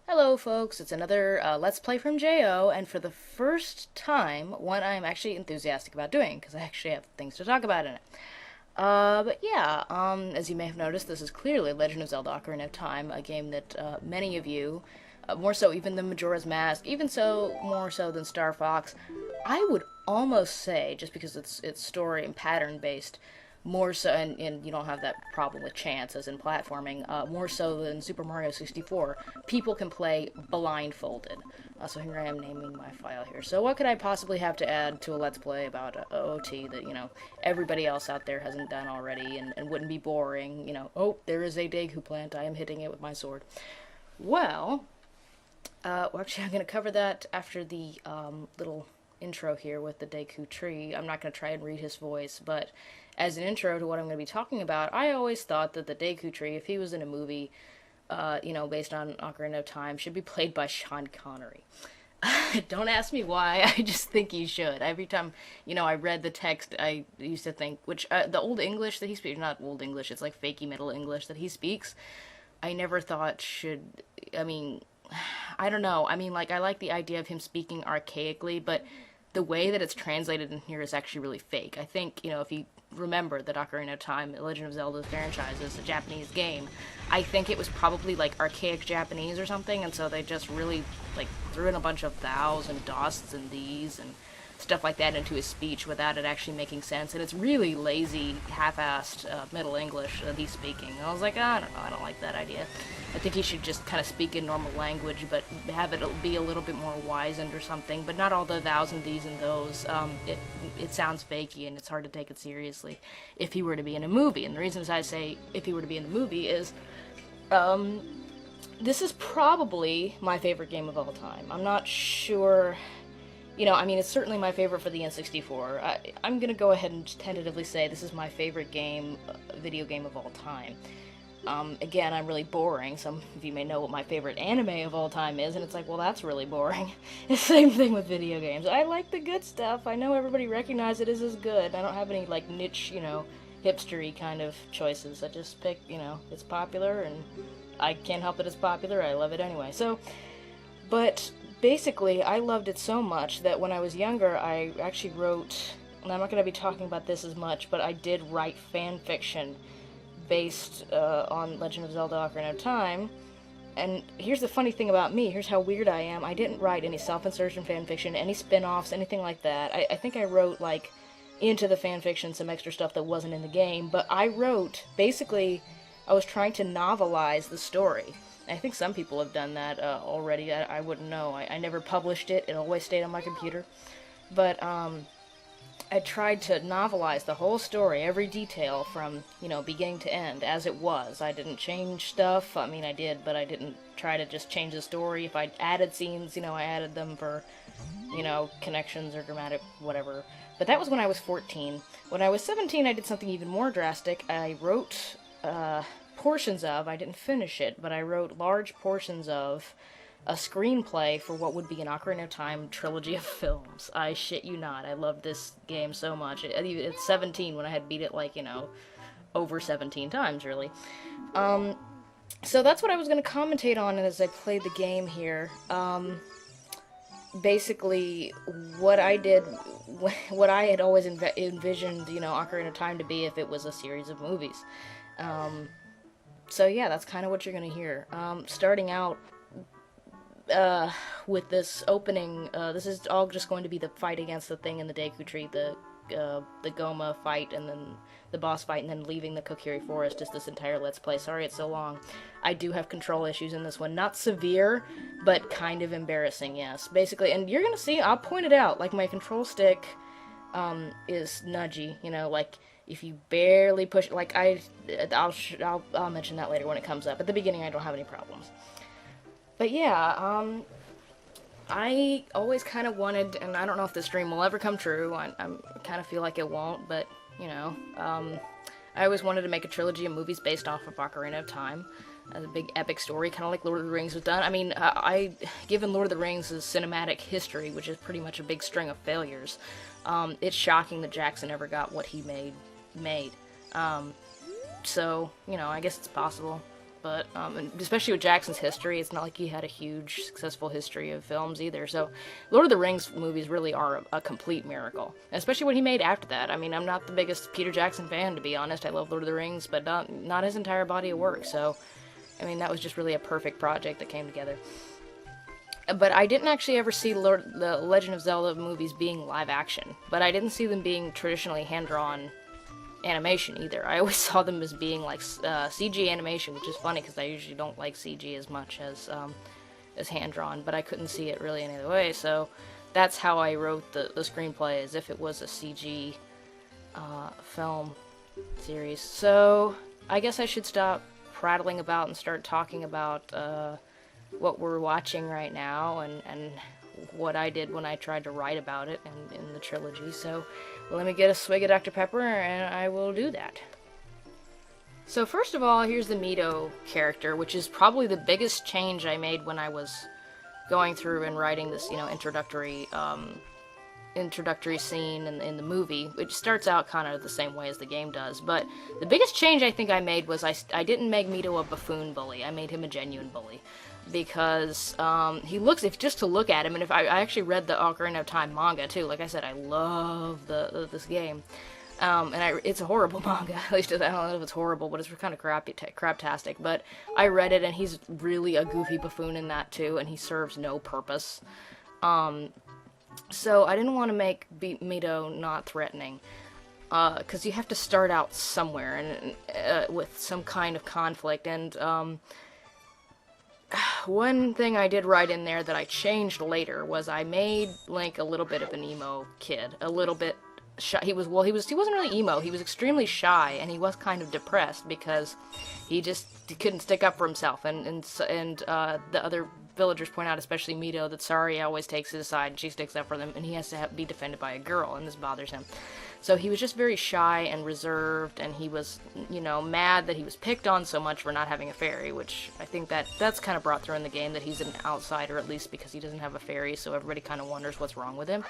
Hello, folks. It's another Let's Play from JO, and for the first time, one I'm actually enthusiastic about doing, because I actually have things to talk about in it. But yeah, as you may have noticed, this is clearly Legend of Zelda Ocarina of Time, a game that many of you, more so even than Majora's Mask, even so more so than Star Fox, I would almost say, just because it's story and pattern based, more so, and you don't have that problem with chance as in platforming, more so than Super Mario 64, people can play blindfolded. So here I am naming my file here. So what could I possibly have to add to a Let's Play about OT that, everybody else out there hasn't done already and wouldn't be boring? Oh, there is a Deku plant, I am hitting it with my sword. Well, actually, I'm going to cover that after the little intro here with the Deku tree. I'm not going to try and read his voice, but as an intro to what I'm going to be talking about, I always thought that the Deku tree, if he was in a movie, based on Ocarina of Time, should be played by Sean Connery. Don't ask me why, I just think he should. Every time, I read the text, I used to think, the Old English that he speaks, not Old English, it's like fakey Middle English that he speaks, I never thought I don't know. I like the idea of him speaking archaically, but the way that it's translated in here is actually really fake. I think, if you remember that Ocarina of Time, The Legend of Zelda franchise is a Japanese game, I think it was probably like archaic Japanese or something, and so they just really like threw in a bunch of thous and dosts and these and stuff like that into his speech without it actually making sense. And it's really lazy, half-assed Middle English that he's speaking. And I was like, I don't know, I don't like that idea. I think he should just kind of speak in normal language, but have it be a little bit more wizened or something, but not all the thous and these and those. It sounds fakey and it's hard to take it seriously if he were to be in a movie. And the reason I say if he were to be in the movie is, this is probably my favorite game of all time. I'm not sure. It's certainly my favorite for the N64. I'm gonna go ahead and tentatively say this is my favorite video game of all time. Again, I'm really boring. Some of you may know what my favorite anime of all time is, and it's like, well, that's really boring. It's the same thing with video games. I like the good stuff. I know everybody recognizes it as good. I don't have any, niche, hipstery kind of choices. I just pick, it's popular, and I can't help that it's popular. I love it anyway. But basically, I loved it so much that when I was younger, I actually wrote, and I'm not going to be talking about this as much, but I did write fan fiction based on Legend of Zelda Ocarina of Time. And here's the funny thing about me, here's how weird I am. I didn't write any self-insertion fanfiction, any spin-offs, anything like that. I think I wrote, into the fanfiction some extra stuff that wasn't in the game, but I wrote, basically, I was trying to novelize the story. I think some people have done that already. I wouldn't know. I never published it. It always stayed on my computer. But I tried to novelize the whole story, every detail from, beginning to end, as it was. I didn't change stuff. I did, but I didn't try to just change the story. If I added scenes, I added them for, connections or dramatic whatever. But that was when I was 14. When I was 17, I did something even more drastic. I wrote portions of, I didn't finish it, but I wrote large portions of a screenplay for what would be an Ocarina of Time trilogy of films. I shit you not, I loved this game so much. It's 17 when I had beat it over 17 times, really. So that's what I was going to commentate on as I played the game here. Basically, what I did, what I had always envisioned, Ocarina of Time to be if it was a series of movies. So yeah, that's kind of what you're gonna hear. Starting out with this opening, this is all just going to be the fight against the thing in the Deku Tree, the Goma fight, and then the boss fight, and then leaving the Kokiri Forest, just this entire Let's Play. Sorry it's so long. I do have control issues in this one. Not severe, but kind of embarrassing, yes. Basically, and you're gonna see, I'll point it out, my control stick is nudgy, if you barely push, I'll mention that later when it comes up. At the beginning, I don't have any problems. But yeah, I always kind of wanted, and I don't know if this dream will ever come true. I kind of feel like it won't, but I always wanted to make a trilogy of movies based off of Ocarina of Time, as a big epic story, kind of like Lord of the Rings was done. Given Lord of the Rings' cinematic history, which is pretty much a big string of failures, it's shocking that Jackson ever got what he made. So, I guess it's possible. but and especially with Jackson's history, it's not like he had a huge successful history of films either. So Lord of the Rings movies really are a complete miracle, especially what he made after that. I mean, I'm not the biggest Peter Jackson fan, to be honest. I love Lord of the Rings, but not his entire body of work. So I mean, that was just really a perfect project that came together. But I didn't actually ever see the Legend of Zelda movies being live action, but I didn't see them being traditionally hand-drawn animation either. I always saw them as being like CG animation, which is funny because I usually don't like CG as much as hand-drawn, but I couldn't see it really any other way, so that's how I wrote the screenplay, as if it was a CG film series. So I guess I should stop prattling about and start talking about what we're watching right now and what I did when I tried to write about it in the trilogy. So let me get a swig of Dr. Pepper and I will do that. So first of all, here's the Mito character, which is probably the biggest change I made when I was going through and writing this, introductory scene in the movie, which starts out kind of the same way as the game does. But the biggest change I think I made was I didn't make Mito a buffoon bully. I made him a genuine bully. Because he looks, if just to look at him, and if I actually read the Ocarina of Time manga too. Like I said, I love this game, and it's a horrible manga. At least I don't know if it's horrible, but it's kind of craptastic. But I read it, and he's really a goofy buffoon in that too, and he serves no purpose. So I didn't want to make Mito not threatening, because you have to start out somewhere and with some kind of conflict and. One thing I did write in there that I changed later was I made Link a little bit of an emo kid, a little bit shy. He wasn't really emo. He was extremely shy, and he was kind of depressed because he couldn't stick up for himself. And the other villagers point out, especially Mito, that Saria always takes his side and she sticks up for them, and he has to be defended by a girl, and this bothers him. So he was just very shy and reserved, and he was, mad that he was picked on so much for not having a fairy, which I think that's kind of brought through in the game, that he's an outsider, at least because he doesn't have a fairy, so everybody kind of wonders what's wrong with him.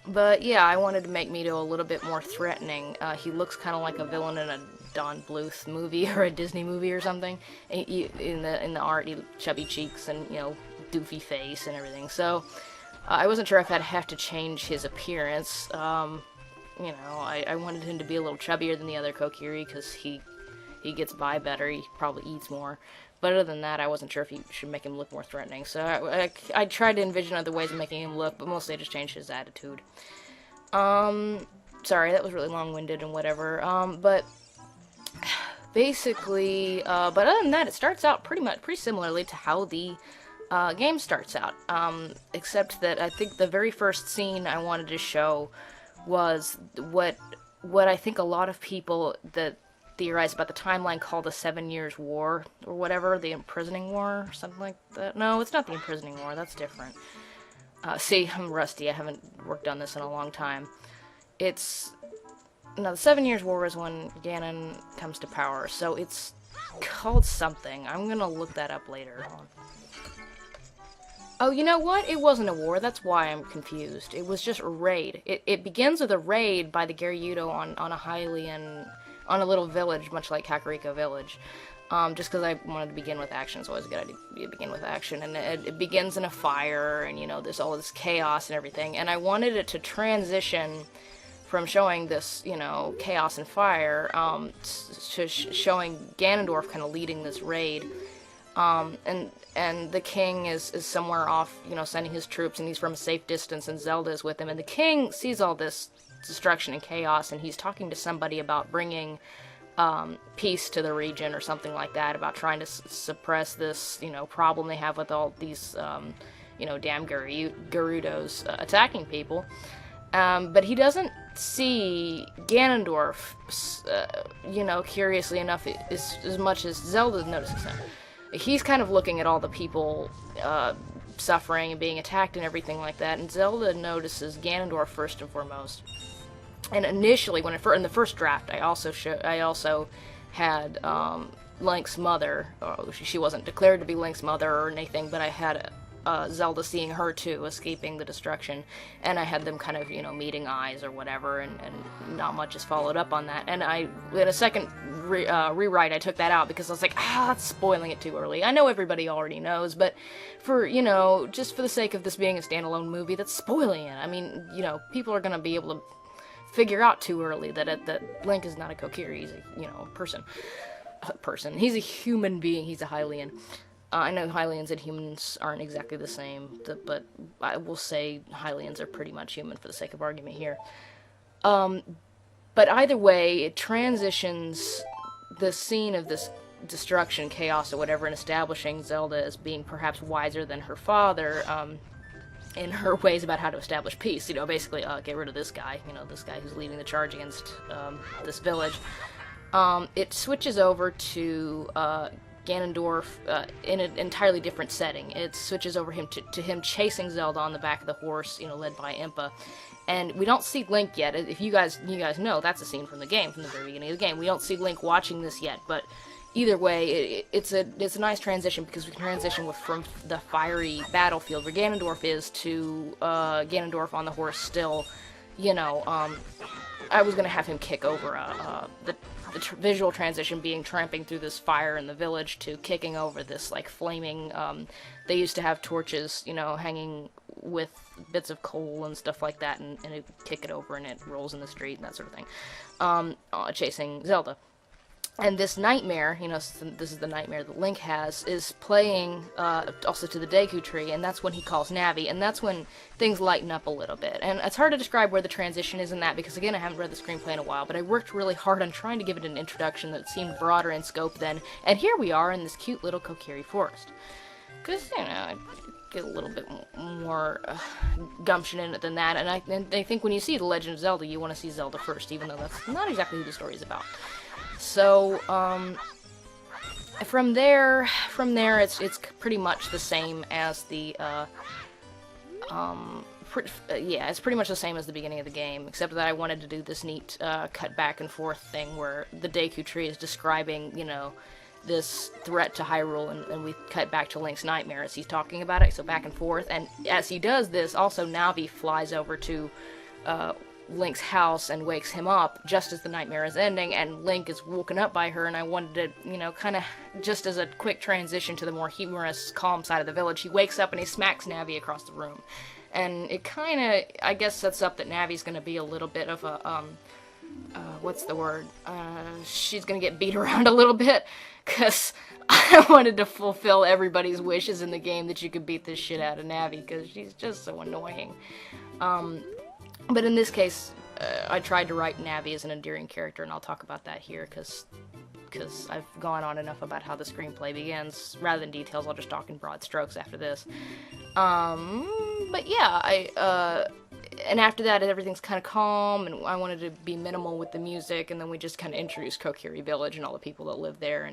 But yeah, I wanted to make Mito a little bit more threatening. He looks kind of like a villain in a Don Bluth movie or a Disney movie or something. In the art, he chubby cheeks and, doofy face and everything, so... I wasn't sure if I'd have to change his appearance. I wanted him to be a little chubbier than the other Kokiri, because he gets by better, he probably eats more. But other than that, I wasn't sure if you should make him look more threatening. So I tried to envision other ways of making him look, but mostly I just changed his attitude. Sorry, that was really long-winded and whatever. But basically, but other than that, it starts out pretty similarly to how the game starts out, except that I think the very first scene I wanted to show was what I think a lot of people that theorize about the timeline call the 7 Years' War, or whatever, the Imprisoning War, or something like that. No, it's not the Imprisoning War, that's different. See, I'm rusty, I haven't worked on this in a long time. The 7 Years' War is when Ganon comes to power, so it's called something. I'm gonna look that up later. Oh, you know what? It wasn't a war. That's why I'm confused. It was just a raid. It begins with a raid by the Gerudo on a Hylian, on a little village, much like Kakariko Village. Just because I wanted to begin with action. It's always a good idea to begin with action. And it begins in a fire, and, there's all this chaos and everything. And I wanted it to transition from showing this, chaos and fire, to showing Ganondorf kind of leading this raid. And the king is somewhere off, sending his troops, and he's from a safe distance, and Zelda is with him. And the king sees all this destruction and chaos, and he's talking to somebody about bringing peace to the region or something like that, about trying to suppress this, problem they have with all these, damn Gerudos attacking people. But he doesn't see Ganondorf, curiously enough, as much as Zelda notices him. He's kind of looking at all the people suffering and being attacked and everything like that, and Zelda notices Ganondorf first and foremost. And initially, in the first draft, I also had Link's mother. She wasn't declared to be Link's mother or anything, but I had Zelda seeing her too, escaping the destruction, and I had them kind of, meeting eyes or whatever, and not much is followed up on that. And in a second rewrite, I took that out because I was like, that's spoiling it too early. I know everybody already knows, but for, just for the sake of this being a standalone movie, that's spoiling it. I mean, people are gonna be able to figure out too early that Link is not a Kokiri, he's a, person. He's a human being, he's a Hylian. I know Hylians and humans aren't exactly the same, but I will say Hylians are pretty much human for the sake of argument here. But either way, it transitions the scene of this destruction, chaos, or whatever, and establishing Zelda as being perhaps wiser than her father, in her ways about how to establish peace. Basically, get rid of this guy, this guy who's leading the charge against this village. It switches over to Ganondorf in an entirely different setting. It switches over to him chasing Zelda on the back of the horse, led by Impa. And we don't see Link yet. If you guys know, that's a scene from the game, from the very beginning of the game. We don't see Link watching this yet, but either way, it's a nice transition, because we can transition from the fiery battlefield where Ganondorf is to Ganondorf on the horse still. I was gonna have him kick over the visual transition being tramping through this fire in the village to kicking over this like flaming. They used to have torches, hanging with bits of coal and stuff like that, and it kick it over and it rolls in the street and that sort of thing. Chasing Zelda. And this nightmare, this is the nightmare that Link has, is playing also to the Deku Tree, and that's when he calls Navi, and that's when things lighten up a little bit. And it's hard to describe where the transition is in that, because again, I haven't read the screenplay in a while, but I worked really hard on trying to give it an introduction that seemed broader in scope then, and here we are in this cute little Kokiri forest. Because, I get a little bit more gumption in it than that, and I think when you see The Legend of Zelda, you want to see Zelda first, even though that's not exactly who the story is about. So, from there, it's pretty much the same as the, it's pretty much the same as the beginning of the game, except that I wanted to do this neat, cut back and forth thing where the Deku Tree is describing, this threat to Hyrule, and we cut back to Link's nightmare as he's talking about it, so back and forth, and as he does this, also Navi flies over to, Link's house and wakes him up just as the nightmare is ending, and Link is woken up by her, and I wanted to, kind of, just as a quick transition to the more humorous, calm side of the village, he wakes up and he smacks Navi across the room. And it kind of, I guess, sets up that Navi's going to be a little bit of a, what's the word? She's going to get beat around a little bit, because I wanted to fulfill everybody's wishes in the game that you could beat this shit out of Navi, because she's just so annoying. But in this case, I tried to write Navi as an endearing character, and I'll talk about that here, because I've gone on enough about how the screenplay begins. Rather than details, I'll just talk in broad strokes after this. But yeah, and after that, everything's kind of calm, and I wanted to be minimal with the music, and then we just kind of introduced Kokiri Village and all the people that live there,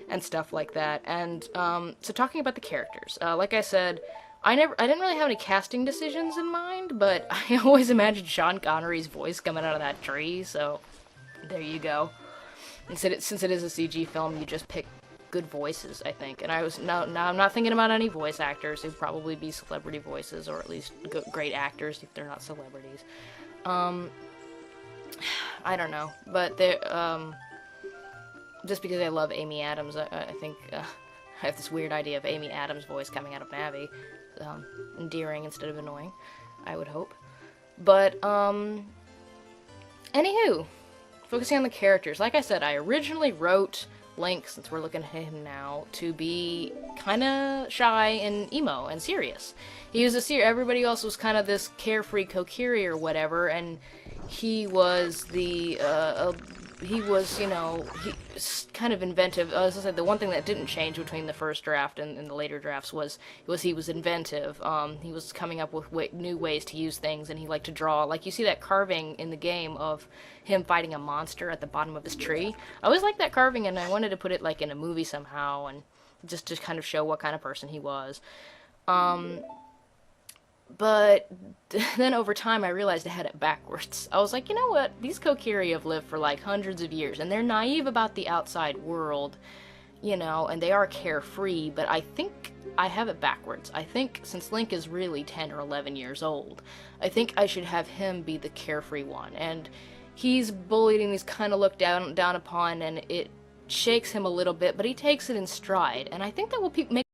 and stuff like that. And, so talking about the characters, like I said, I didn't really have any casting decisions in mind, but I always imagined Sean Connery's voice coming out of that tree, so there you go. And since it is a CG film, you just pick good voices, I think. And I'm not thinking about any voice actors. They'd probably be celebrity voices, or at least great actors if they're not celebrities. I don't know, but just because I love Amy Adams, I think I have this weird idea of Amy Adams' voice coming out of Navi. Endearing instead of annoying, I would hope. But, anywho, focusing on the characters. Like I said, I originally wrote Link, since we're looking at him now, to be kinda shy and emo and serious. He was everybody else was kind of this carefree Kokiri or whatever, and he was kind of inventive. As I said, the one thing that didn't change between the first draft and the later drafts was he was inventive. He was coming up with new ways to use things, and he liked to draw. Like, you see that carving in the game of him fighting a monster at the bottom of his tree. I always liked that carving, and I wanted to put it, like, in a movie somehow, and just to kind of show what kind of person he was. But then over time, I realized I had it backwards. I was like, you know what? These Kokiri have lived for like hundreds of years, and they're naive about the outside world. you know, and they are carefree, but I think I have it backwards. I think since Link is really 10 or 11 years old, I think I should have him be the carefree one. And he's bullied and he's kind of looked down upon, and it shakes him a little bit, but he takes it in stride. And I think that will make